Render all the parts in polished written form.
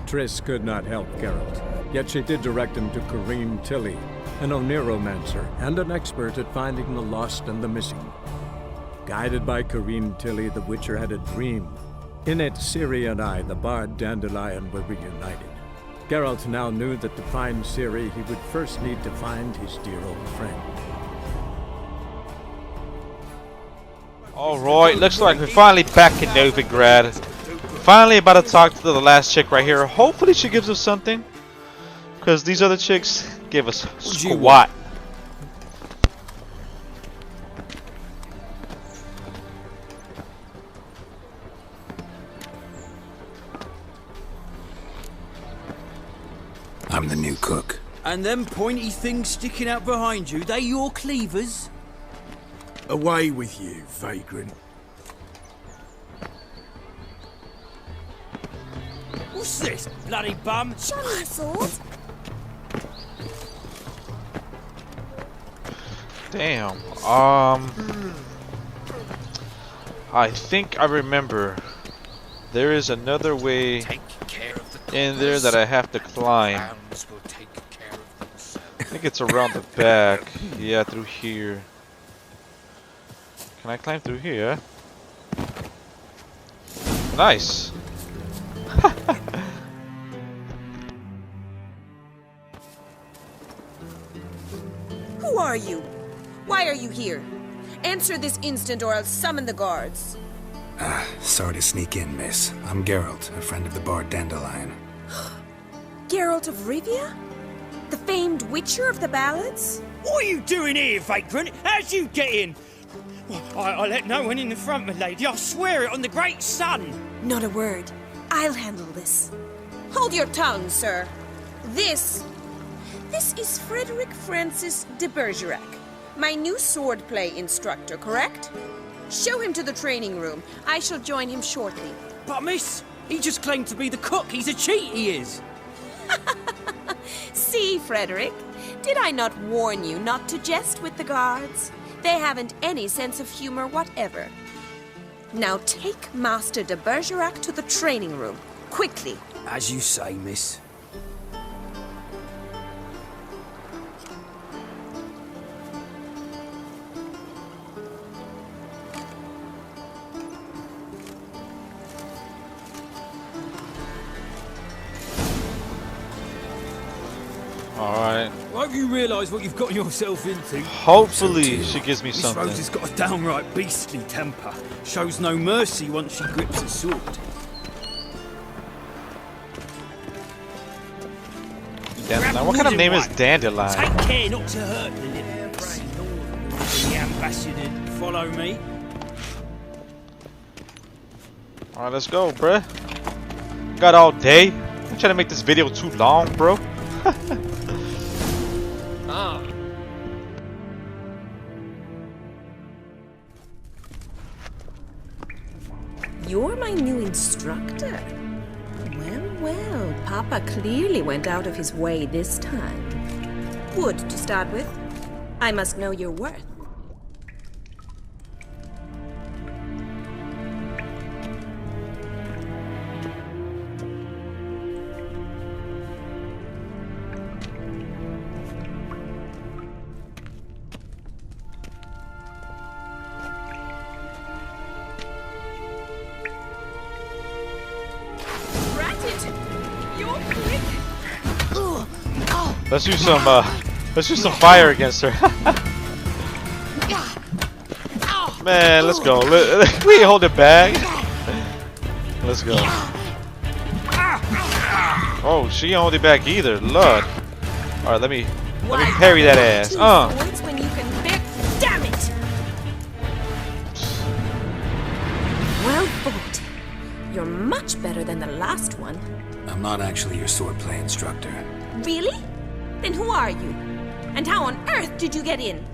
Triss could not help Geralt, yet she did direct him to Corrine Tilly, an Oniromancer and an expert at finding the lost and the missing. Guided by Corrine Tilly, the Witcher had a dream. In it, Ciri and I, the bard Dandelion, were reunited. Geralt now knew that to find Ciri, he would first need to find his dear old friend. Alright, looks like we're finally back in Novigrad. Finally about to talk to the last chick right here. Hopefully she gives us something. Because these other chicks give us squat. I'm the new cook. And them pointy things sticking out behind you, they your cleavers? Away with you, vagrant. What's this, bloody bum? Show me your sword. Damn. I think I remember. There is another way in there that I have to climb. I think it's around the back. Yeah, through here. Can I climb through here? Nice. Who are you? Why are you here? Answer this instant or I'll summon the guards. Sorry to sneak in, miss. I'm Geralt, a friend of the bard Dandelion. Geralt of Rivia? The famed Witcher of the ballads? What are you doing here, vagrant? How'd you get in? Well, I let no one in the front, my lady. I swear it on the great sun. Not a word. I'll handle this. Hold your tongue, sir. This is Frederick Francis de Bergerac, my new swordplay instructor, correct? Show him to the training room. I shall join him shortly. But miss, he just claimed to be the cook. He's a cheat, he is. See, Frederick, did I not warn you not to jest with the guards? They haven't any sense of humor whatever. Now take Master de Bergerac to the training room, quickly. As you say, miss. Alright. I hope you realise what you've got yourself into. Hopefully she gives me Miss something. Rose has got a downright beastly temper. Shows no mercy once she grips a sword. Dandelion. What kind of name is Dandelion? Take care not to hurt the little brain. The ambassador, follow me. Alright, let's go, bruh. Got all day. I'm trying to make this video too long, bro. You're my new instructor. Well, Papa clearly went out of his way this time. Wood, to start with. I must know your worth. Let's use some fire against her. Man, let's go. We hold it back. Let's go. Oh, she ain't hold it back either. Lord. All right, let me parry that ass. When you can bear... Damn it! Well fought. You're much better than the last one. I'm not actually your swordplay instructor. Really? Then who are you? And how on earth did you get in?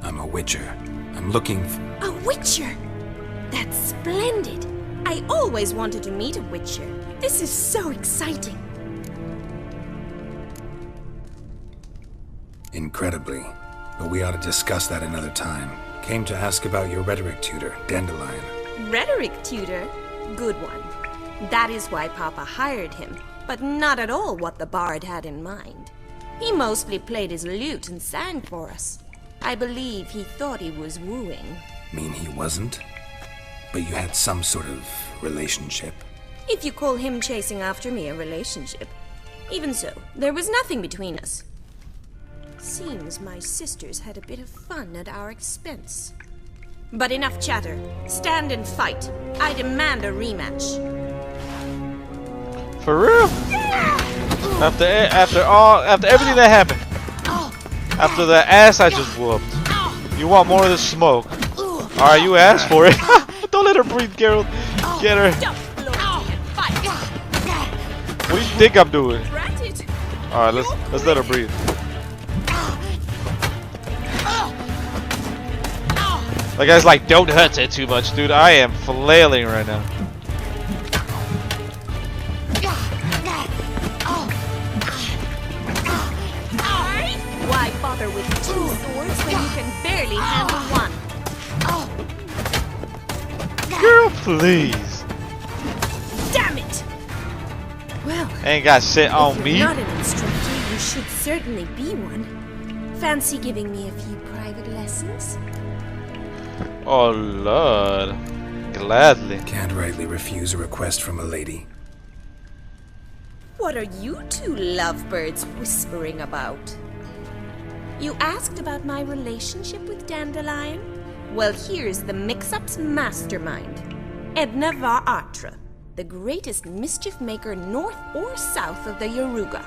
I'm a witcher. I'm looking for... A witcher? That's splendid. I always wanted to meet a witcher. This is so exciting. Incredibly. but we ought to discuss that another time. Came to ask about your rhetoric tutor, Dandelion. Rhetoric tutor? Good one. That is why Papa hired him, but not at all what the bard had in mind. He mostly played his lute and sang for us. I believe he thought he was wooing. Mean he wasn't? But you had some sort of relationship. If you call him chasing after me a relationship. Even so, there was nothing between us. Seems my sisters had a bit of fun at our expense. But enough chatter. Stand and fight. I demand a rematch. For real? After everything that happened. After the ass I just whooped. You want more of the smoke. Alright, you asked for it. Don't let her breathe, Geralt. Get her. What do you think I'm doing? Alright, let's let her breathe. That guy's like, don't hurt it too much, dude. I am flailing right now. Why bother with 2 swords when you can barely handle one? Girl, please. Damn it! Well, Ain't got shit on if me. you're not an instructor, you should certainly be one. Fancy giving me a few private lessons? Oh Lord, gladly. Can't rightly refuse a request from a lady. What are you two lovebirds whispering about? You asked about my relationship with Dandelion? Well, here's the mix-up's mastermind. Edna Var-Atra, the greatest mischief maker north or south of the Yaruga.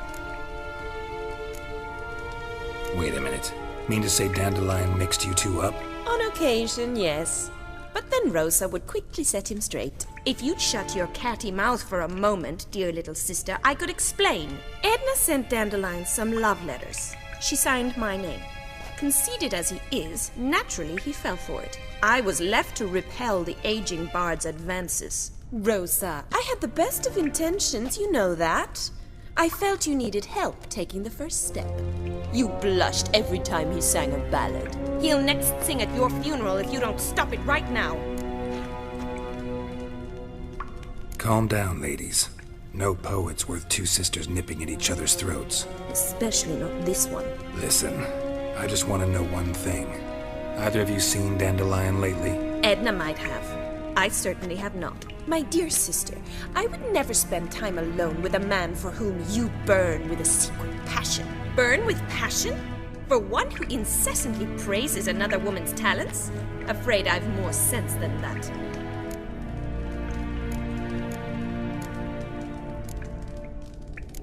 Wait a minute. Mean to say Dandelion mixed you two up? On occasion, yes. But then Rosa would quickly set him straight. If you'd shut your catty mouth for a moment, dear little sister, I could explain. Edna sent Dandelion some love letters. She signed my name. Conceited as he is, naturally he fell for it. I was left to repel the aging bard's advances. Rosa, I had the best of intentions, you know that. I felt you needed help taking the first step. You blushed every time he sang a ballad. He'll next sing at your funeral if you don't stop it right now. Calm down, ladies. No poet's worth 2 sisters nipping at each other's throats. Especially not this one. Listen, I just want to know one thing. Either of you seen Dandelion lately? Edna might have. I certainly have not. My dear sister, I would never spend time alone with a man for whom you burn with a secret passion. Burn with passion? For one who incessantly praises another woman's talents? Afraid I've more sense than that.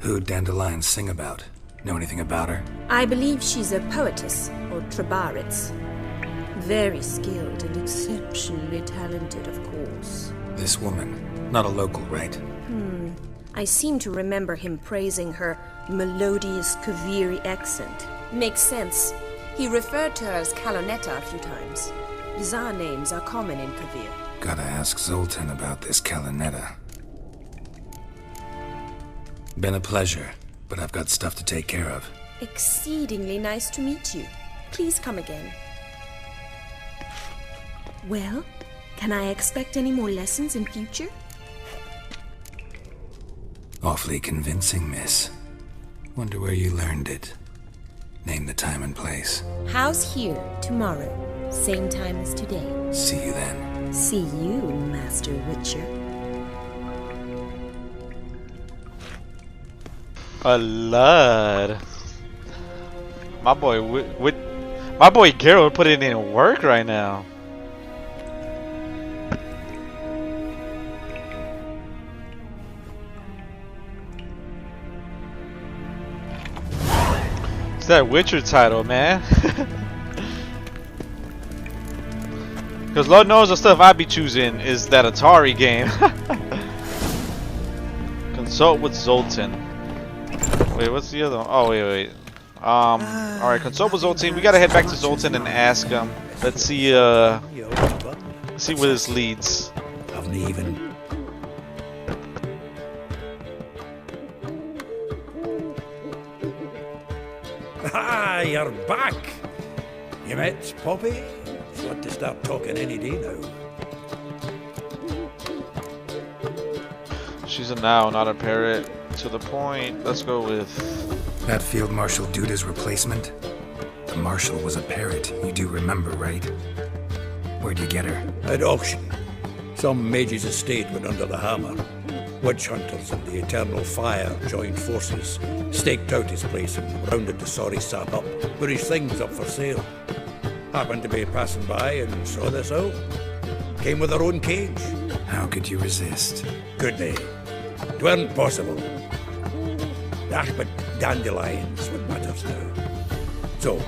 Who'd Dandelion sing about? Know anything about her? I believe she's a poetess, or trabaritz. Very skilled and exceptionally talented, of course. This woman. Not a local, right? I seem to remember him praising her melodious Kaviri accent. Makes sense. He referred to her as Kalonetta a few times. Bizarre names are common in Kavir. Gotta ask Zoltan about this Kalonetta. Been a pleasure, but I've got stuff to take care of. Exceedingly nice to meet you. Please come again. Well, can I expect any more lessons in future? Awfully convincing, miss. Wonder where you learned it. Name the time and place. House here, tomorrow. Same time as today. See you then. See you, Master Witcher. A lot. My boy, my boy Geralt putting in work right now. It's that Witcher title, man. Because Lord knows the stuff I be choosing is that Atari game. Consult with Zoltan. Wait, what's the other one? Oh, wait. Alright, consult with Zoltan. We gotta head back to Zoltan and ask him. Let's see, see where this leads. Haven't even. Ah, you're back. You met Poppy? She's got to start talking any day now. She's a now, not a parrot. To the point. Let's go with... That Field Marshal Duda's replacement? The Marshal was a parrot, you do remember, right? Where'd you get her? At auction. Some mage's estate went under the hammer. Witch hunters and the Eternal Fire joined forces, staked out his place and rounded the sorry sap up, put his things up for sale. Happened to be passing by and saw this out. Came with her own cage. How could you resist? Could they? 'Tweren't possible. Ah, but dandelions what matters now. So,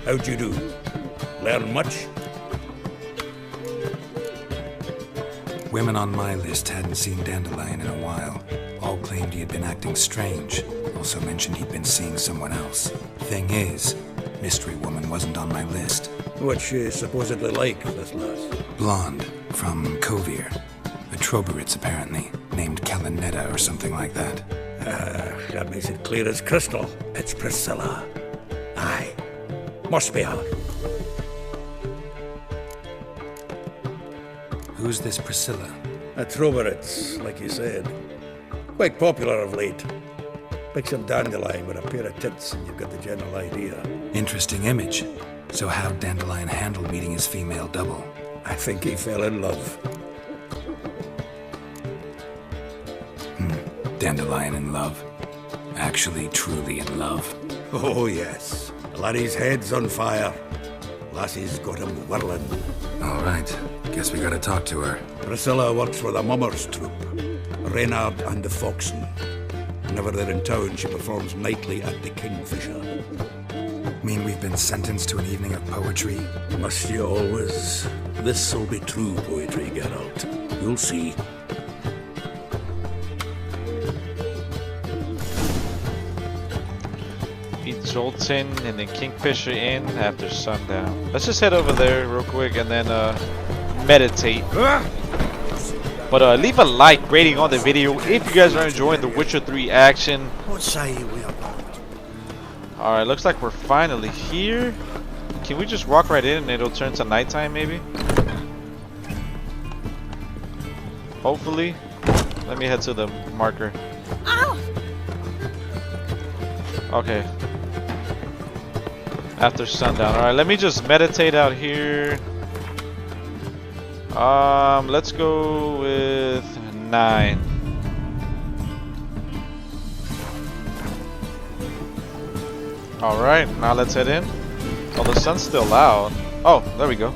how'd you do? Learn much? Women on my list hadn't seen Dandelion in a while. All claimed he had been acting strange. Also mentioned he'd been seeing someone else. Thing is, Mystery Woman wasn't on my list. What's she supposedly like, this lass? Blonde, from Kovir. A Troberitz, apparently, named Kalinetta or something like that. That makes it clear as crystal. It's Priscilla. Aye. Must be her. Who's this Priscilla? A Troberitz, like you said. Quite popular of late. Picture Dandelion with a pair of tits and you've got the general idea. Interesting image. So how'd Dandelion handle meeting his female double? I think he fell in love. Dandelion in love. Actually, truly in love. Oh, yes. The laddie's head's on fire. Lassie's got him whirling. All right. Guess we gotta talk to her. Priscilla works for the Mummers troupe. Reynard and the Foxen. Whenever they're in town, she performs nightly at the Kingfisher. Mean we've been sentenced to an evening of poetry? Must you always? This'll be true poetry, Geralt. You'll see. Eat Jolton and then Kingfisher Inn after sundown. Let's just head over there real quick and then meditate. But leave a like rating on the video if you guys are enjoying the Witcher 3 action. What say we about? Alright, looks like we're finally here. Can we just walk right in and it'll turn to nighttime maybe? Hopefully. Let me head to the marker. Ow! Okay. After sundown. Alright, let me just meditate out here. Let's go with 9. Alright, now let's head in. Oh, the sun's still out. Oh, there we go.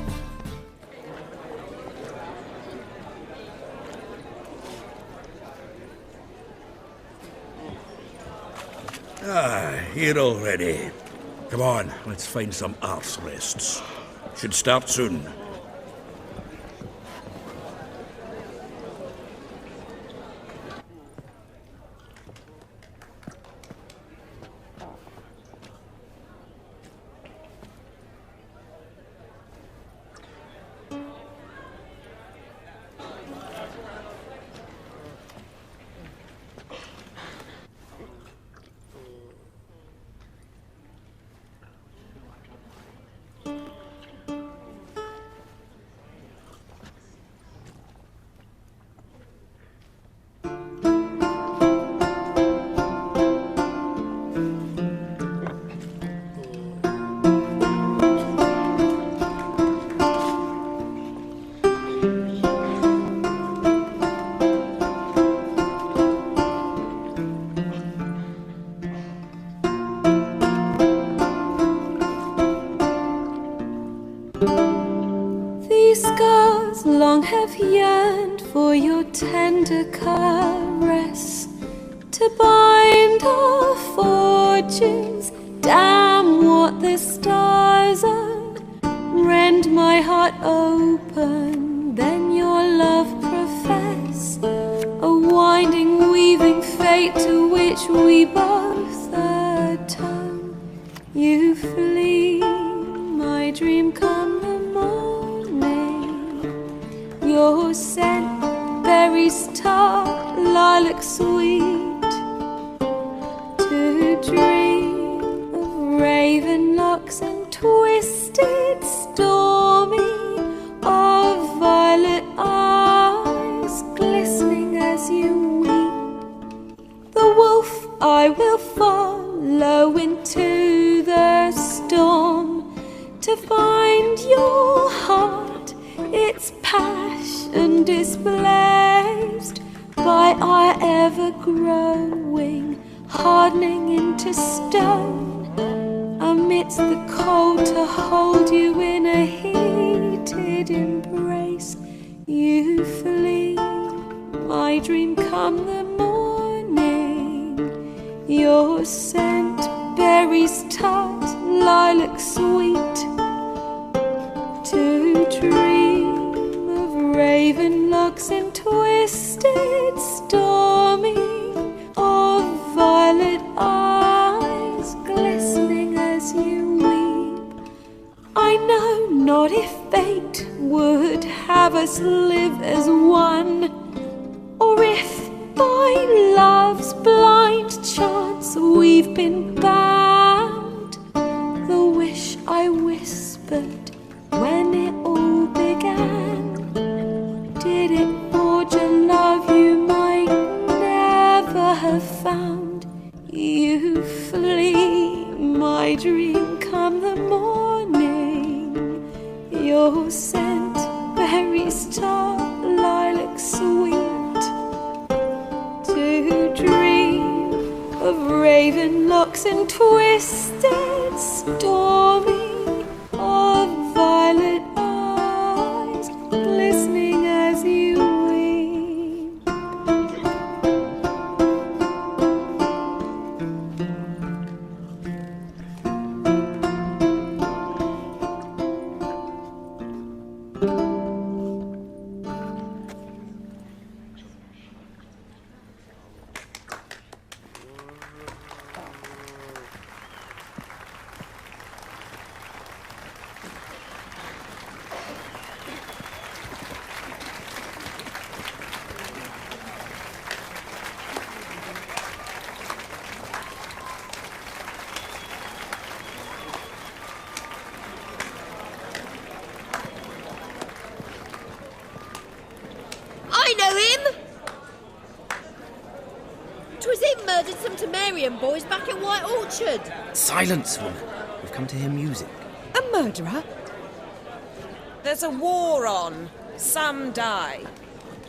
Here already. Come on, let's find some arse rests. Should start soon. These scars long have yearned for your tender caress, to bind our fortunes. Damn what the stars are. Rend my heart open, then your love profess. A winding, weaving fate to which we both atone. You flee, my dream come the morning. Your scent, berries tart, lilac sweet. To dream of raven locks and twisted wolf, I will follow into the storm to find your heart, its passion displaced by our ever-growing, hardening into stone. Amidst the cold to hold you in a heated embrace, you flee, my dream come the morning. Your scent, berries tart, lilac sweet, to dream of raven locks and twisted stormy, of violet eyes glistening as you weep. I know not if fate would have us live as one, or if by love's blind chance we've been bound. The wish I whispered when it all began, did it forge a love you might never have found? You flee, my dream come the morning. Your scent, berries tart, lilac sweet, to dream of raven locks and twisted stormy, of violet eyes glistening as you weep. I know him! 'Twas him murdered some Temerian boys back in White Orchard. Silence, woman. We've come to hear music. A murderer? There's a war on. Some die.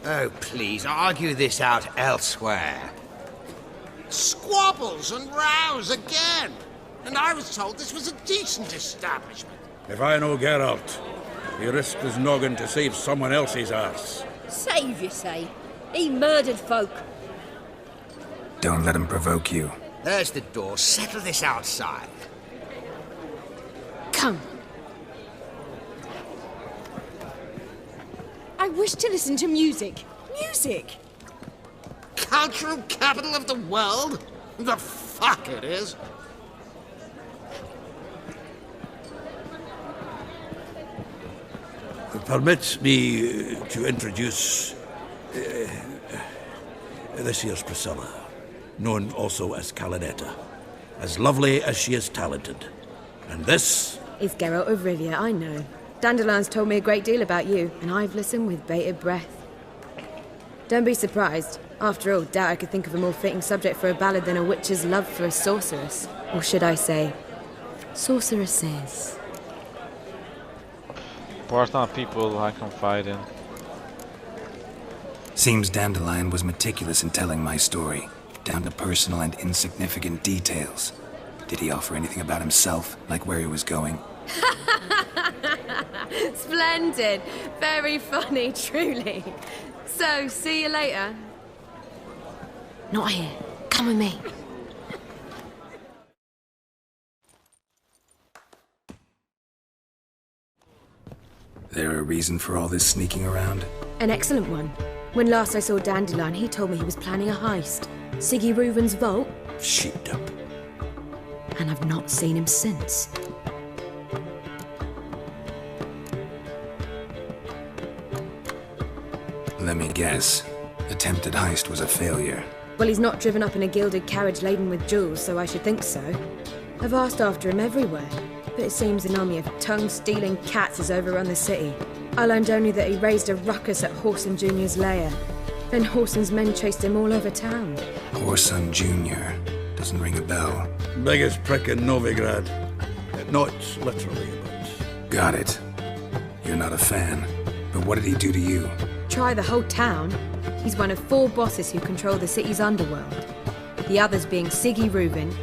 Oh, please, argue this out elsewhere. Squabbles and rows again! And I was told this was a decent establishment. If I know Geralt, he risked his noggin to save someone else's arse. Save, you say? He murdered folk. Don't let him provoke you. There's the door. Settle this outside. Come. I wish to listen to music. Music! Cultural capital of the world? The fuck it is. Permit me to introduce this here's Priscilla, known also as Calinetta, as lovely as she is talented. And this is Geralt of Rivia, I know. Dandelion's told me a great deal about you, and I've listened with bated breath. Don't be surprised. After all, doubt I could think of a more fitting subject for a ballad than a witch's love for a sorceress. Or should I say, sorceresses. Part-time people I confide in. Seems Dandelion was meticulous in telling my story, down to personal and insignificant details. Did he offer anything about himself, like where he was going? Splendid. Very funny, truly. So, see you later. Not here. Come with me. There a reason for all this sneaking around? An excellent one. When last I saw Dandelion, he told me he was planning a heist. Sigi Reuven's vault. shaped up. And I've not seen him since. Let me guess. Attempted heist was a failure. Well, he's not driven up in a gilded carriage laden with jewels, so I should think so. I've asked after him everywhere, but it seems an army of tongue-stealing cats has overrun the city. I learned only that he raised a ruckus at Whoreson Jr.'s lair. Then Whoreson's men chased him all over town. A Horson Jr. Doesn't ring a bell. Biggest prick in Novigrad. Not literally, but... Got it. You're not a fan. But what did he do to you? Try the whole town. He's one of 4 bosses who control the city's underworld. The others being Sigi Reuben,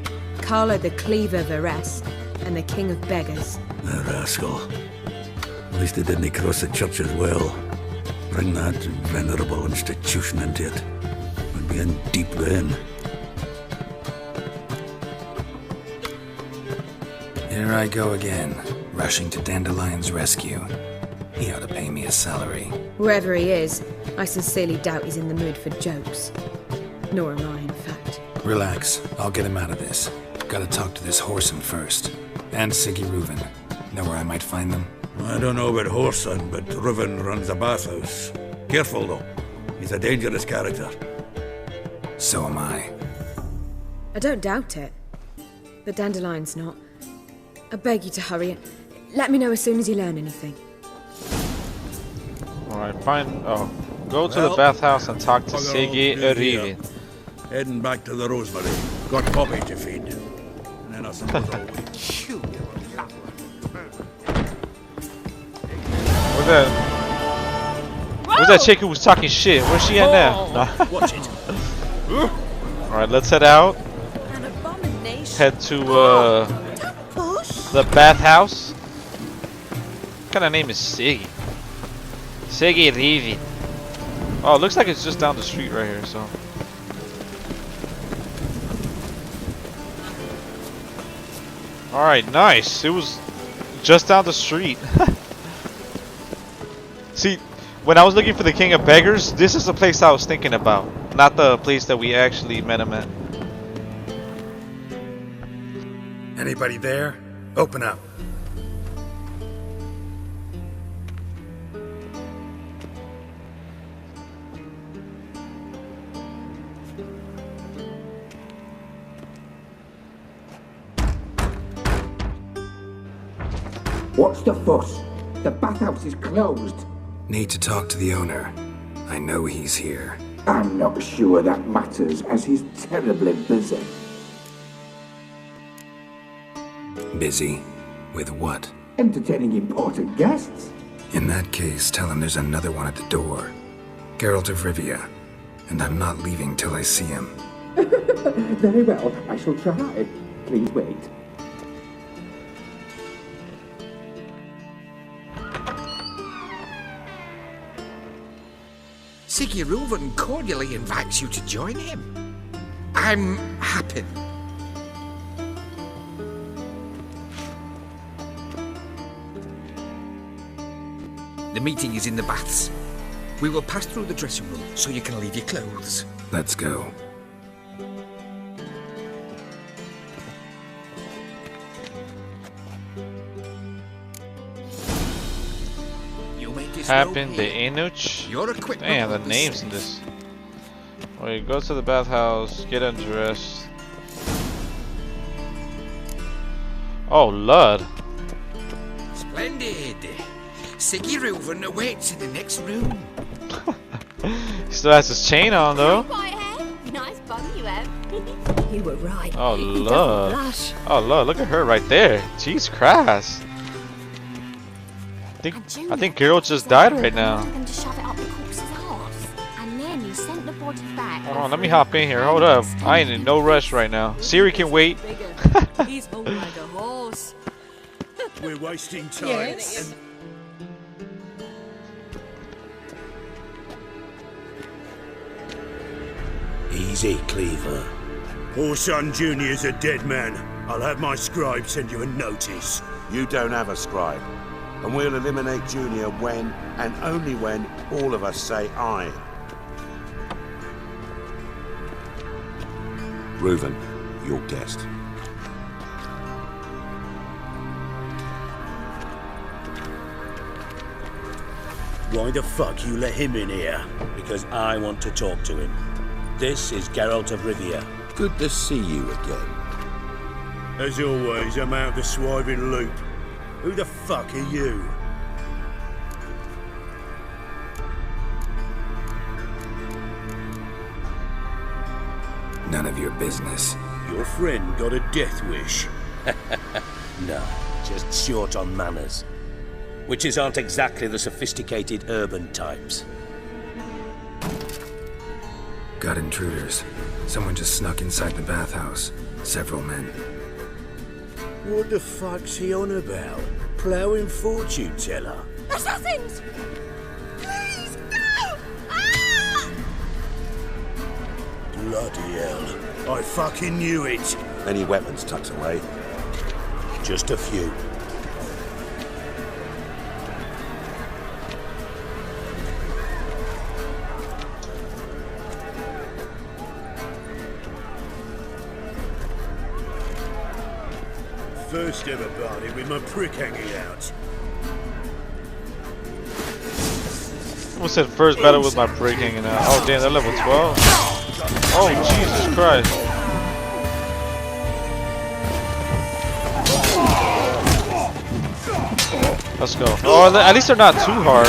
Carlo the Cleaver Varese, and the King of Beggars. A rascal. At least he didn't cross the church as well. Bring that venerable institution into it. We'd be in deep then. Here I go again, rushing to Dandelion's rescue. He ought to pay me a salary. Wherever he is, I sincerely doubt he's in the mood for jokes. Nor am I, in fact. Relax, I'll get him out of this. Gotta talk to this Horson first. And Sigi Reuben. Know where I might find them? I don't know about Horson, but Reuben runs a bathhouse. Careful, though. He's a dangerous character. So am I. I don't doubt it. But Dandelion's not. I beg you to hurry. Let me know as soon as you learn anything. Alright, go to the bathhouse and talk to Sigi Reuben. Heading back to the Rosemary. Got Poppy to feed. And then I suppose I'll wait. Where's that chick who was talking shit? Where's she at now? Watch it. Alright, let's head out. An abomination. Head to the bathhouse. What kind of name is Sigi? Sigi Reuben. Oh, it looks like it's just down the street right here, so. Alright, nice. It was just down the street. See, when I was looking for the King of Beggars, this is the place I was thinking about. Not the place that we actually met him at. Anybody there? Open up. What's the fuss? The bathhouse is closed. Need to talk to the owner. I know he's here. I'm not sure that matters, as he's terribly busy. Busy? With what? Entertaining important guests. In that case, tell him there's another one at the door. Geralt of Rivia. And I'm not leaving till I see him. Very well, I shall try. Please wait. Sigi Reuben cordially invites you to join him. I'm happy. The meeting is in the baths. We will pass through the dressing room so you can leave your clothes. Let's go. Happen the Inuch. Damn, the names in this. Wait, go to the bathhouse, get undressed. Oh, Lud. Splendid. Sigi Reuben awaits in the next room. He still has his chain on though. Nice bum you have. You were right. Oh, Lud. Oh, Lud, look at her right there. Jeez Christ. I think Geralt just died right now. Hold on, let me hop in here. Hold up. I ain't in no rush right now. Siri can wait. He's hung like a horse. We're wasting time. Yes. Easy, Cleaver. Horson Jr.'s a dead man. I'll have my scribe send you a notice. You don't have a scribe. And we'll eliminate Junior when, and only when, all of us say aye. Reuben, your guest. Why the fuck you let him in here? Because I want to talk to him. This is Geralt of Rivia. Good to see you again. As always, I'm out the swiving loop. Who the fuck are you? None of your business. Your friend got a death wish. No, just short on manners. Witches aren't exactly the sophisticated urban types. Got intruders. Someone just snuck inside the bathhouse. Several men. What the fuck's he on about? Ploughing fortune teller? Assassins! Please, no! Ah! Bloody hell. I fucking knew it. Any weapons tucked away? Just a few. First ever party with my prick hanging out. Almost said first battle with my prick hanging out. Oh damn, they're level 12. Oh Jesus Christ. Let's go. Oh, at least they're not too hard.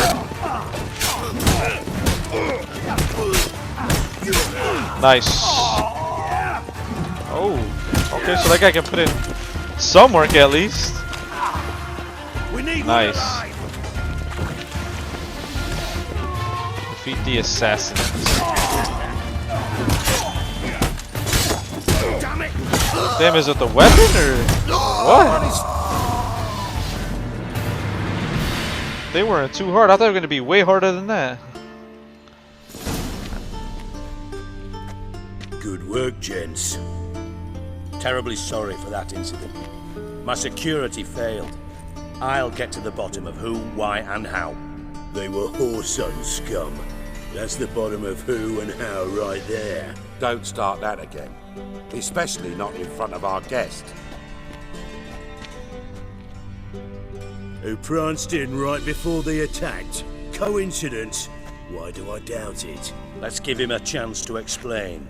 Nice. Oh, okay, so that guy can put in some work at least. Nice. Defeat the assassins. Damn, is it the weapon or what? They weren't too hard. I thought they were going to be way harder than that. Good work, gents. Terribly sorry for that incident. My security failed. I'll get to the bottom of who, why, and how. They were whoreson scum. That's the bottom of who and how right there. Don't start that again. Especially not in front of our guest. Who pranced in right before they attacked. Coincidence? Why do I doubt it? Let's give him a chance to explain.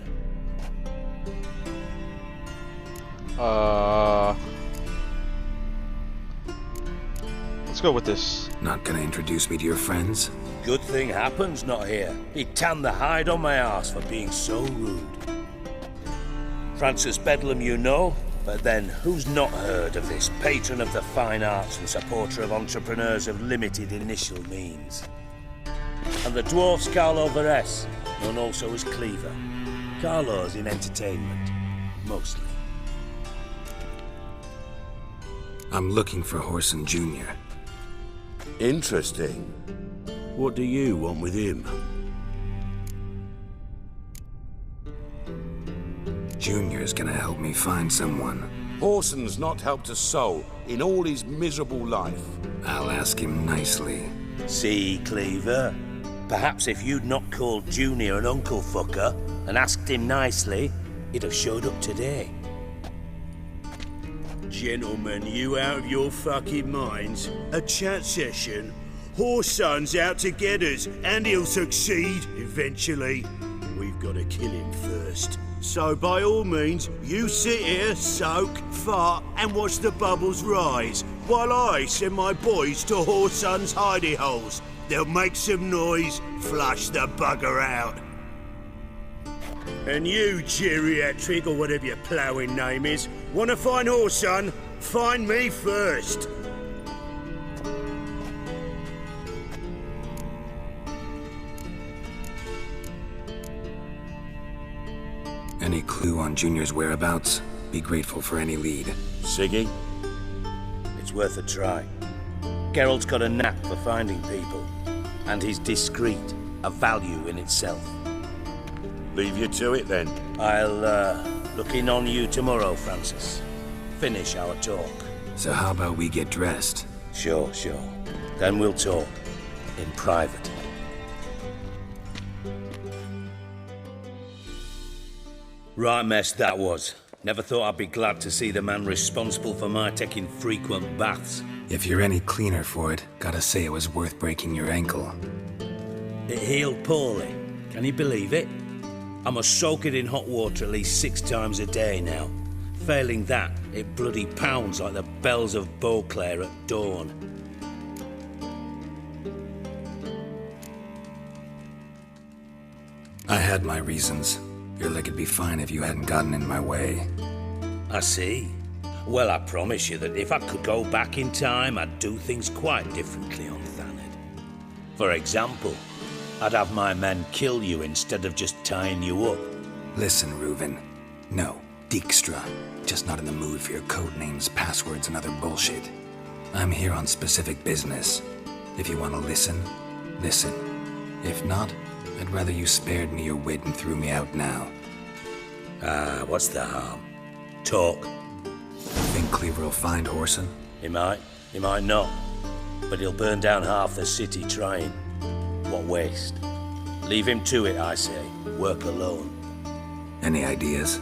Let's go with this. Not gonna introduce me to your friends? Good thing happens not here. He tanned the hide on my ass for being so rude. Francis Bedlam you know, but then who's not heard of this patron of the fine arts and supporter of entrepreneurs of limited initial means? And the dwarf's Carlo Veres, known also as Cleaver. Carlo's in entertainment, mostly. I'm looking for Whoreson Jr. Interesting. What do you want with him? Junior's gonna help me find someone. Whoreson's not helped a soul in all his miserable life. I'll ask him nicely. See, Cleaver? Perhaps if you'd not called Junior an uncle fucker and asked him nicely, he'd have showed up today. Gentlemen, you out of your fucking minds? A chat session? Whoreson's out to get us, and he'll succeed eventually. We've got to kill him first. So by all means, you sit here, soak, fart, and watch the bubbles rise, while I send my boys to Whoreson's hidey holes. They'll make some noise, flush the bugger out. And you, geriatric, or whatever your ploughing name is, wanna find Whoreson? Find me first. Any clue on Junior's whereabouts? Be grateful for any lead. Sigi? It's worth a try. Geralt's got a knack for finding people. And he's discreet, a value in itself. Leave you to it then. I'll look in on you tomorrow, Francis. Finish our talk. So how about we get dressed? Sure. Then we'll talk. In private. Right mess that was. Never thought I'd be glad to see the man responsible for my taking frequent baths. If you're any cleaner for it, gotta say it was worth breaking your ankle. It healed poorly. Can you believe it? I must soak it in hot water at least 6 times a day now. Failing that, it bloody pounds like the bells of Beauclair at dawn. I had my reasons. Your leg would be fine if you hadn't gotten in my way. I see. Well, I promise you that if I could go back in time, I'd do things quite differently on Thanedd. For example, I'd have my men kill you instead of just tying you up. Listen, Reuven. No, Dijkstra. Just not in the mood for your code names, passwords, and other bullshit. I'm here on specific business. If you want to listen, listen. If not, I'd rather you spared me your wit and threw me out now. What's the harm? Talk. Think Cleaver will find Whoreson? He might not. But he'll burn down half the city trying. What waste. Leave him to it, I say. Work alone. Any ideas?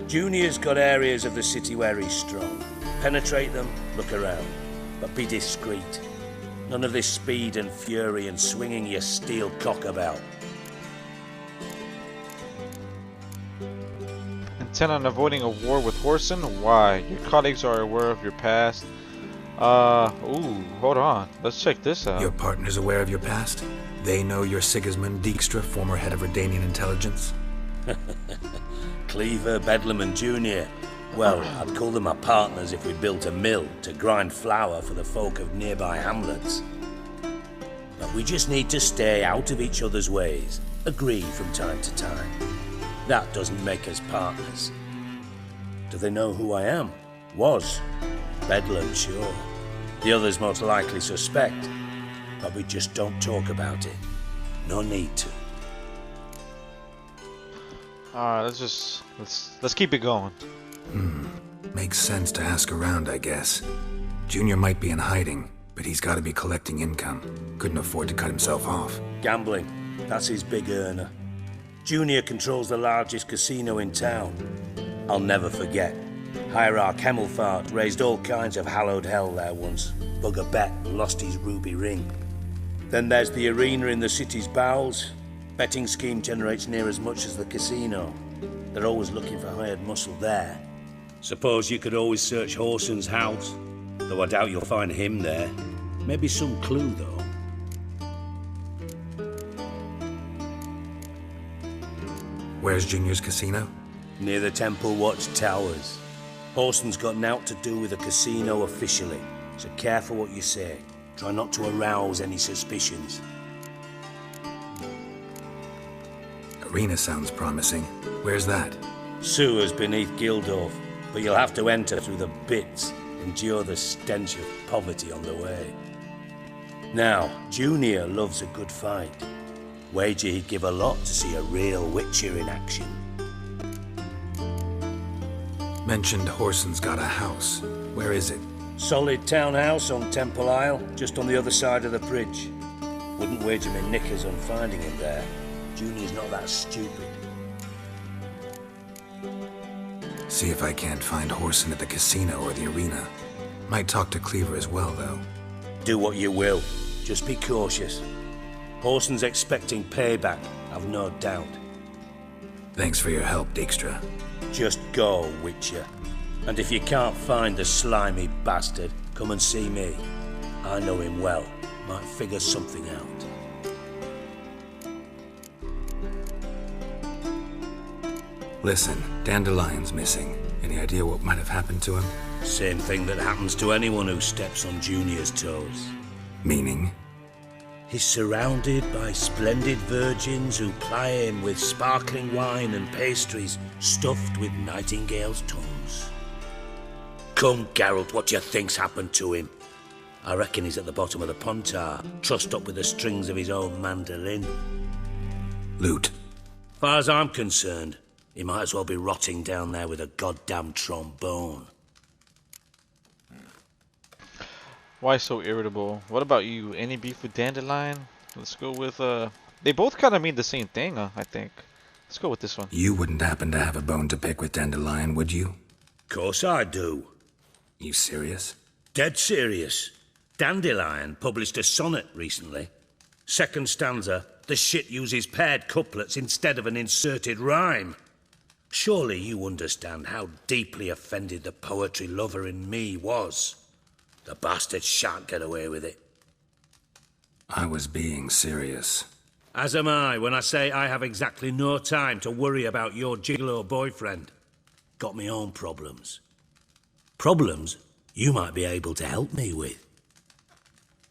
Junior's got areas of the city where he's strong. Penetrate them, look around. But be discreet. None of this speed and fury and swinging your steel cock about. Intent on avoiding a war with Whoreson? Why? Your colleagues are aware of your past. Hold on. Let's check this out. Your partner's aware of your past? They know you're Sigismund Dijkstra, former head of Redanian intelligence? Cleaver, Bedlam and Junior. Well, I'd call them my partners if we built a mill to grind flour for the folk of nearby hamlets. But we just need to stay out of each other's ways. Agree from time to time. That doesn't make us partners. Do they know who I am? Was. Bedlam, sure. The others most likely suspect. But we just don't talk about it. No need to. Alright, let's keep it going. Makes sense to ask around, I guess. Junior might be in hiding, but he's got to be collecting income. Couldn't afford to cut himself off. Gambling. That's his big earner. Junior controls the largest casino in town. I'll never forget. Hierarch Hemmelfart raised all kinds of hallowed hell there once. Bugger bet and lost his ruby ring. Then there's the arena in the city's bowels. Betting scheme generates near as much as the casino. They're always looking for hired muscle there. Suppose you could always search Whoreson's house, though I doubt you'll find him there. Maybe some clue, though. Where's Junior's casino? Near the Temple Watch Towers. Whoreson's got naught to do with the casino officially, so careful what you say. Try not to arouse any suspicions. Arena sounds promising. Where's that? Sewers beneath Gildorf, but you'll have to enter through the bits, endure the stench of poverty on the way. Now, Junior loves a good fight. Wager he'd give a lot to see a real Witcher in action. Mentioned Whoreson's got a house. Where is it? Solid townhouse on Temple Isle, just on the other side of the bridge. Wouldn't wager me knickers on finding him there. Junior's not that stupid. See if I can't find Whoreson at the casino or the arena. Might talk to Cleaver as well, though. Do what you will. Just be cautious. Whoreson's expecting payback, I've no doubt. Thanks for your help, Dijkstra. Just go, Witcher. And if you can't find the slimy bastard, come and see me. I know him well. Might figure something out. Listen, Dandelion's missing. Any idea what might have happened to him? Same thing that happens to anyone who steps on Junior's toes. Meaning? He's surrounded by splendid virgins who ply him with sparkling wine and pastries stuffed with nightingales' tongues. Come, Geralt, what do you think's happened to him? I reckon he's at the bottom of the Pontar, trussed up with the strings of his own mandolin. Loot. Far as I'm concerned, he might as well be rotting down there with a goddamn trombone. Why so irritable? What about you? Any beef with Dandelion? Let's go with, they both kind of mean the same thing, I think. Let's go with this one. You wouldn't happen to have a bone to pick with Dandelion, would you? Course I do. You serious? Dead serious. Dandelion published a sonnet recently. Second stanza, the shit uses paired couplets instead of an inserted rhyme. Surely you understand how deeply offended the poetry lover in me was. The bastard shan't get away with it. I was being serious. As am I when I say I have exactly no time to worry about your gigolo boyfriend. Got my own problems. Problems you might be able to help me with.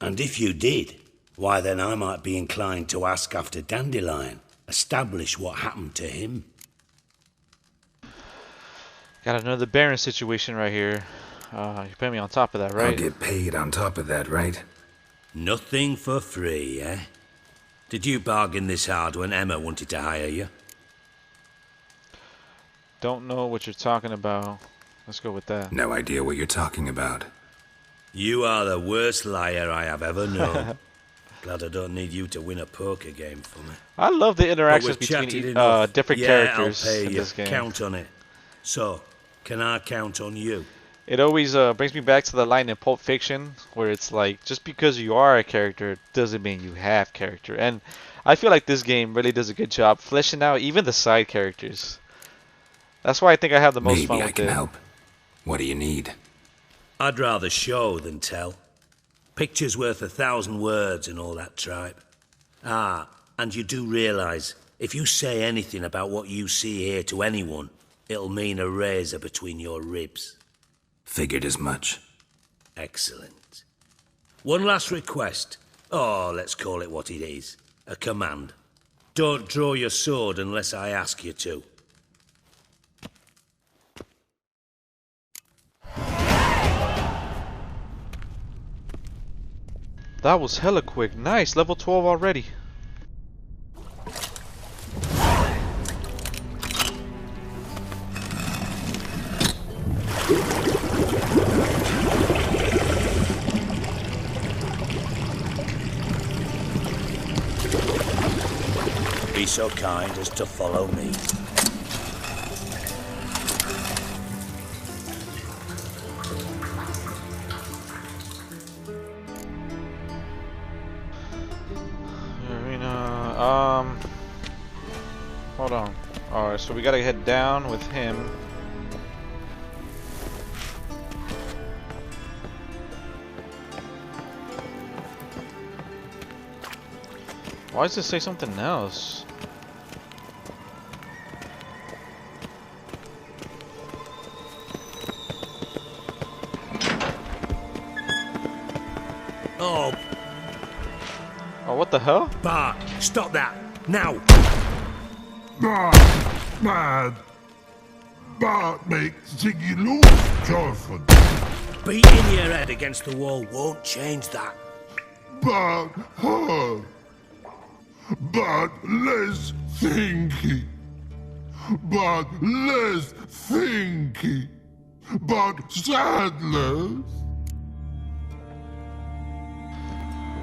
And if you did, why then I might be inclined to ask after Dandelion, establish what happened to him. Got another Baron situation right here. You put me on top of that, right? I'll get paid on top of that, right? Nothing for free, eh? Did you bargain this hard when Emma wanted to hire you? Don't know what you're talking about. Let's go with that. No idea what you're talking about. You are the worst liar I have ever known. Glad I don't need you to win a poker game for me. I love the interactions between different characters I'll pay in you. this game. Count on it. So, can I count on you? It always brings me back to the line in Pulp Fiction where it's like, just because you are a character doesn't mean you have character. And I feel like this game really does a good job fleshing out even the side characters. That's why I think I have the most fun with it. Maybe I can help. What do you need? I'd rather show than tell. Picture's worth 1,000 words and all that tripe. Ah, and you do realise, if you say anything about what you see here to anyone, it'll mean a razor between your ribs. Figured as much. Excellent. One last request. Oh, let's call it what it is. A command. Don't draw your sword unless I ask you to. That was hella quick. Nice, level 12 already. Be so kind as to follow me. Hold on. Alright, so we gotta head down with him. Why does it say something else? Oh. Oh, what the hell? Bart, stop that. Now. Bad. Bart makes Sigi lose, Jorford. Beating your head against the wall won't change that. But hard. But less thinky. But less thinky. But sadless.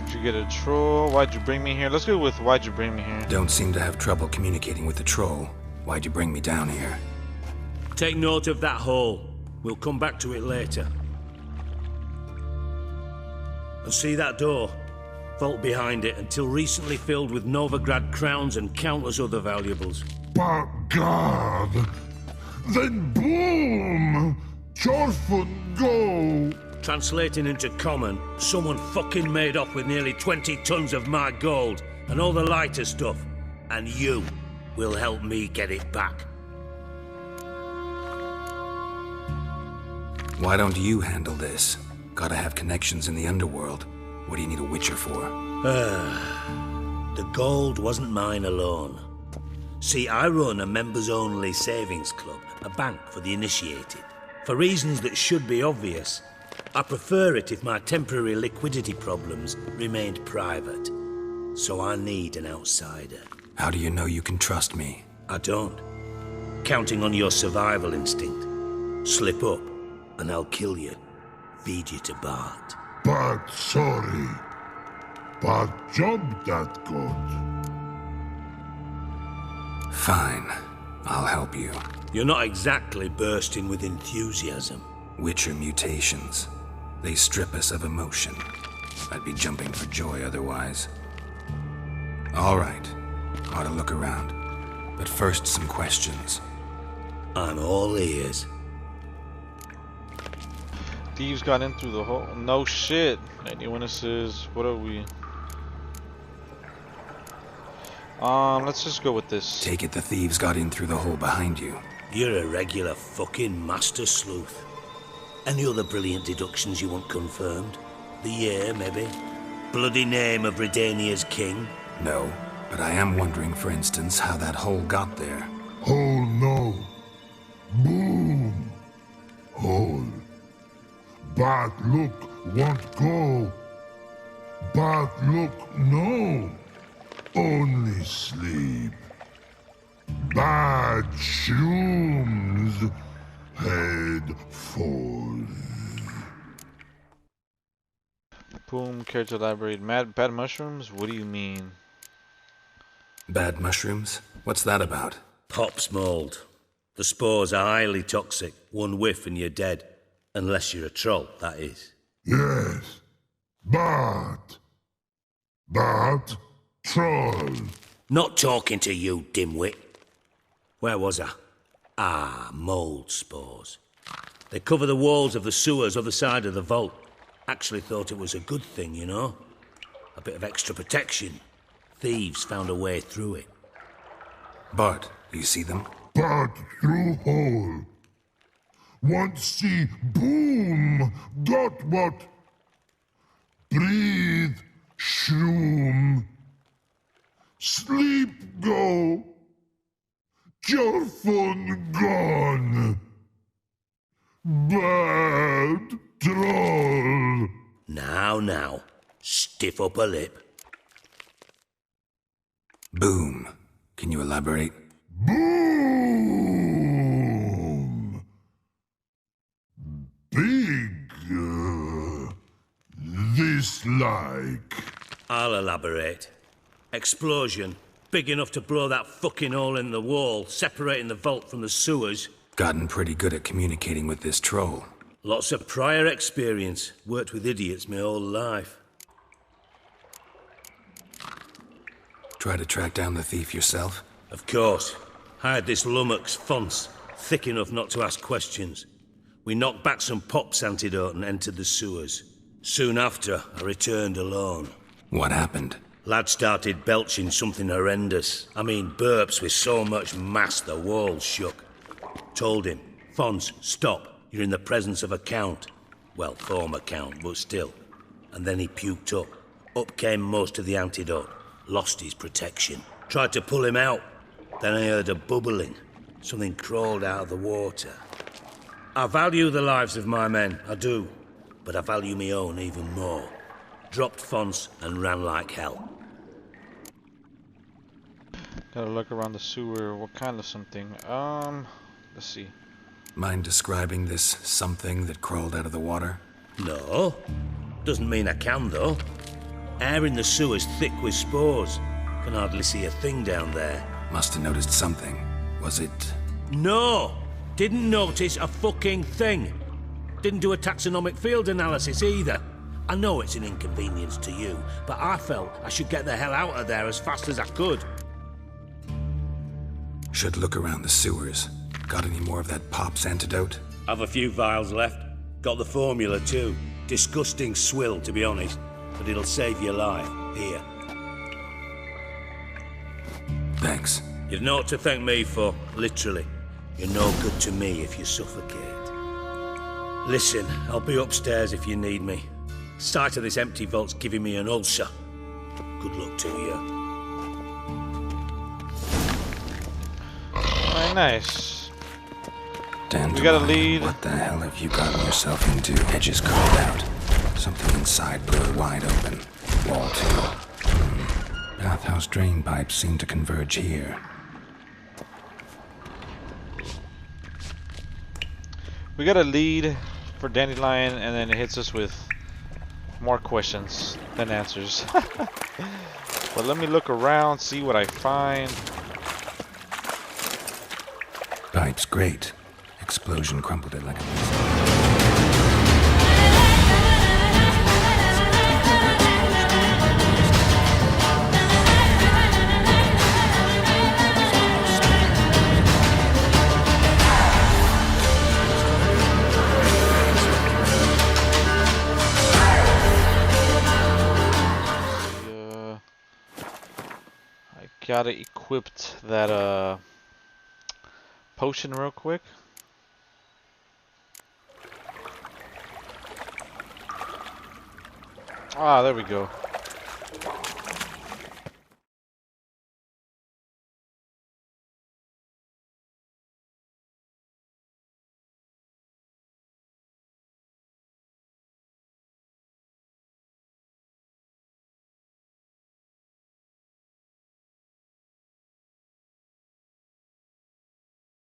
Did you get a troll? Why'd you bring me here? Let's go with why'd you bring me here. Don't seem to have trouble communicating with the troll. Why'd you bring me down here? Take note of that hole. We'll come back to it later. And see that door? Vault behind it, until recently filled with Novigrad crowns and countless other valuables. But God! Then boom! Jorford go! Translating into common, someone fucking made off with nearly 20 tons of my gold and all the lighter stuff. And you will help me get it back. Why don't you handle this? Gotta have connections in the underworld. What do you need a witcher for? The gold wasn't mine alone. See, I run a members-only savings club, a bank for the initiated. For reasons that should be obvious, I prefer it if my temporary liquidity problems remained private. So I need an outsider. How do you know you can trust me? I don't. Counting on your survival instinct. Slip up, and I'll kill you. Feed you to Bart. But sorry. But job that good. Fine. I'll help you. You're not exactly bursting with enthusiasm. Witcher mutations. They strip us of emotion. I'd be jumping for joy otherwise. All right. Ought to look around. But first, some questions. I'm all ears. Thieves got in through the hole. No shit. Any witnesses? What are we? Let's just go with this. Take it the thieves got in through the hole behind you. You're a regular fucking master sleuth. Any other brilliant deductions you want confirmed? The year, maybe? Bloody name of Redania's king? No, but I am wondering, for instance, how that hole got there. Hole no. Boom. Hole. Bad look won't go. Bad look no. Only sleep. Bad shrooms. Head falls. Boom, care to elaborate. Bad mushrooms? What do you mean? Bad mushrooms? What's that about? Pops mold. The spores are highly toxic. One whiff and you're dead. Unless you're a troll, that is. Yes. Bad. Bad troll. Not talking to you, dimwit. Where was I? Ah, mold spores. They cover the walls of the sewers other side of the vault. Actually thought it was a good thing, you know? A bit of extra protection. Thieves found a way through it. Bart, you see them? Bad through hole. Want see boom. Got what? Breathe. Shroom. Sleep go. Your fun gone. Bad troll. Now. Stiff upper lip. Boom. Can you elaborate? Boom. Big. This like. I'll elaborate. Explosion. Big enough to blow that fucking hole in the wall, separating the vault from the sewers. Gotten pretty good at communicating with this troll. Lots of prior experience. Worked with idiots my whole life. Try to track down the thief yourself? Of course. Hired this lummox Fons, thick enough not to ask questions. We knocked back some Pop's antidote and entered the sewers. Soon after, I returned alone. What happened? Lad started belching something horrendous. I mean, burps with so much mass the walls shook. Told him, Fons, stop. You're in the presence of a count. Well, former count, but still. And then he puked up. Up came most of the antidote. Lost his protection. Tried to pull him out. Then I heard a bubbling. Something crawled out of the water. I value the lives of my men, I do. But I value my own even more. Dropped Fons and ran like hell. Gotta look around the sewer. What kind of something? Let's see. Mind describing this something that crawled out of the water? No. Doesn't mean I can, though. Air in the sewer's thick with spores. Can hardly see a thing down there. Must have noticed something. Was it... No! Didn't notice a fucking thing. Didn't do a taxonomic field analysis either. I know it's an inconvenience to you, but I felt I should get the hell out of there as fast as I could. Should look around the sewers. Got any more of that Pop's antidote? Have a few vials left. Got the formula too. Disgusting swill, to be honest. But it'll save your life. Here. Thanks. You've naught to thank me for, literally. You're no good to me if you suffocate. Listen, I'll be upstairs if you need me. Sight of this empty vault's giving me an ulcer. Good luck to you. Alright, nice. Dandelion, We got a lead. What the hell have you gotten yourself into? Edges curled out. Something inside blew it wide open. Wall too. Bathhouse drain pipes seem to converge here. We got a lead for Dandelion, and then it hits us with more questions than answers. But let me look around, see what I find. Pipes, great. Explosion crumpled it like a gotta equip that potion real quick. Ah, there we go.